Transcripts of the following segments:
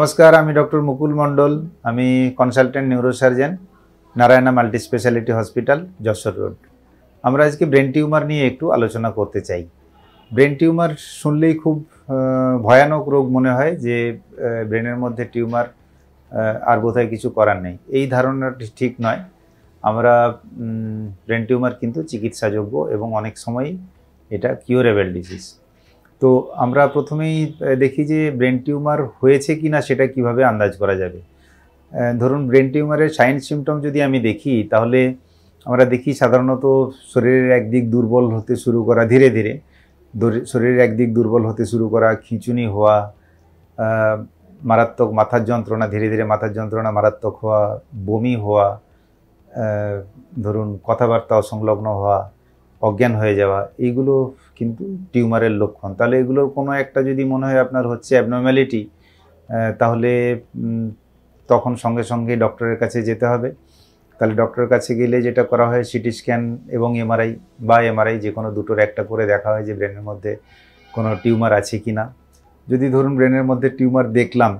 नमस्कार आमी डॉक्टर मुकुल मंडल आमी consultant neurosurgeon Narayana multi speciality hospital Jessore road. আমরা আজকে ব্রেন টিউমার নিয়ে একটু আলোচনা করতে চাই। ব্রেন টিউমার শুনলেই খুব ভয়ানক রোগ মনে হয় যে ব্রেনের মধ্যে টিউমার আর বোধহয় কিছু করার নেই, এই ধারণাটি ঠিক নয়। আমরা ব্রেন টিউমার কিন্তু চিকিৎসাযোগ্য এবং অনেক সময়ই এটা কিউরেবল ডিজিজ। তো আমরা প্রথমেই দেখি যে ব্রেন টিউমার হয়েছে কিনা সেটা কিভাবে আন্দাজ করা যাবে। ধরুন ব্রেন টিউমারের সাইন সিমটম যদি আমি দেখি তাহলে আমরা দেখি সাধারণত শরীরের একদিক দুর্বল হতে শুরু করা, ধীরে ধীরে শরীরের একদিক দুর্বল হতে শুরু করা, খিঁচুনি হওয়া, মারাত্মক মাথার যন্ত্রণা, ধীরে ধীরে মাথার যন্ত্রণা মারাত্মক হওয়া, বমি হওয়া, ধরুন কথাবার্তা অসংলগ্ন হওয়া, অজ্ঞান হয়ে যাওয়া, এইগুলো কিন্তু টিউমারের লক্ষণ। তাহলে এগুলোর কোনো একটা যদি মনে হয় আপনার হচ্ছে অ্যাবনর্ম্যালিটি, তাহলে তখন সঙ্গে সঙ্গে ডক্টরের কাছে যেতে হবে। তাহলে ডক্টরের কাছে গেলে যেটা করা হয় সিটি স্ক্যান এবং এমআরআই বা এমআরআই যে কোনো দুটোর একটা করে দেখা হয় যে ব্রেনের মধ্যে কোনো টিউমার আছে কি না। যদি ধরুন ব্রেনের মধ্যে টিউমার দেখলাম,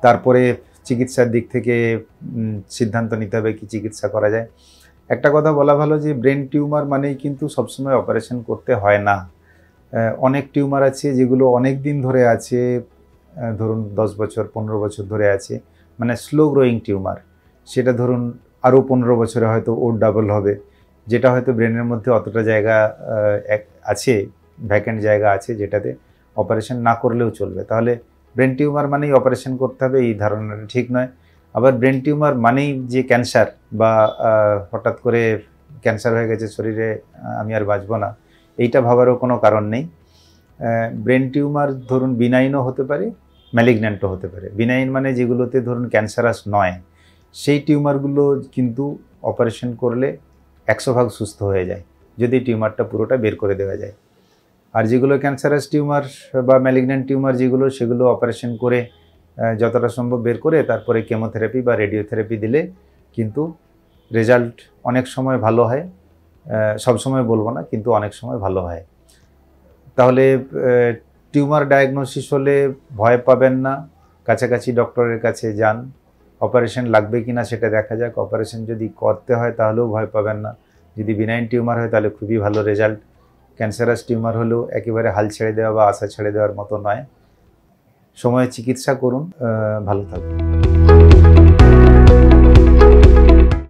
তারপরে চিকিৎসার দিক থেকে সিদ্ধান্ত নিতে হবে কি চিকিৎসা করা যায়। একটা কথা বলা ভালো যে ব্রেন টিউমার মানেই কিন্তু সবসময় অপারেশন করতে হয় না। অনেক টিউমার আছে যেগুলো অনেক দিন ধরে আছে, ধরুন 10 বছর 15 বছর ধরে আছে, মানে স্লো গ্রোয়িং টিউমার। সেটা ধরুন আরও 15 বছরে হয়তো ওর ডাবল হবে, যেটা হয়তো ব্রেনের মধ্যে অতটা জায়গা আছে, ভ্যাকেন্ট জায়গা আছে যেটাতে অপারেশন না করলেও চলবে। তাহলে ব্রেন টিউমার মানেই অপারেশন করতে হবে এই ধারণাটা ঠিক নয়। আবার ব্রেন টিউমার মানেই যে ক্যান্সার বা হঠাৎ করে ক্যান্সার হয়ে গেছে শরীরে, আমি আর বাঁচব না, এইটা ভাবারও কোনো কারণ নেই। ব্রেন টিউমার ধরুন বিনাইনও হতে পারে, ম্যালিগন্যান্টও হতে পারে। বিনাইন মানে যেগুলোতে ধরুন ক্যান্সারাস নয়, সেই টিউমারগুলো কিন্তু অপারেশন করলে 100% সুস্থ হয়ে যায় যদি টিউমারটা পুরোটা বের করে দেওয়া যায়। আর যেগুলো ক্যান্সারাস টিউমার বা ম্যালিগন্যান্ট টিউমার যেগুলো, সেগুলো অপারেশন করে যতটা সম্ভব বের করে তারপরে কেমোথেরাপি বা রেডিওথেরাপি দিলে কিন্তু রেজাল্ট অনেক সময় ভালো হয়। সব সময় বলবো না, কিন্তু অনেক সময় ভালো হয়। তাহলে টিউমার ডায়াগনোসিস হলে ভয় পাবেন না, কাছাকাছি ডক্টরের কাছে যান। অপারেশন লাগবে কি না সেটা দেখা যাক। অপারেশন যদি করতে হয় তাহলেও ভয় পাবেন না। যদি বিনাইন টিউমার হয় তাহলে খুবই ভালো রেজাল্ট। ক্যান্সারাস টিউমার হলেও একেবারে হাল ছেড়ে দেওয়া বা আশা ছেড়ে দেওয়ার মতো নয়। সময়ে চিকিৎসা করুন, ভালো থাকুন।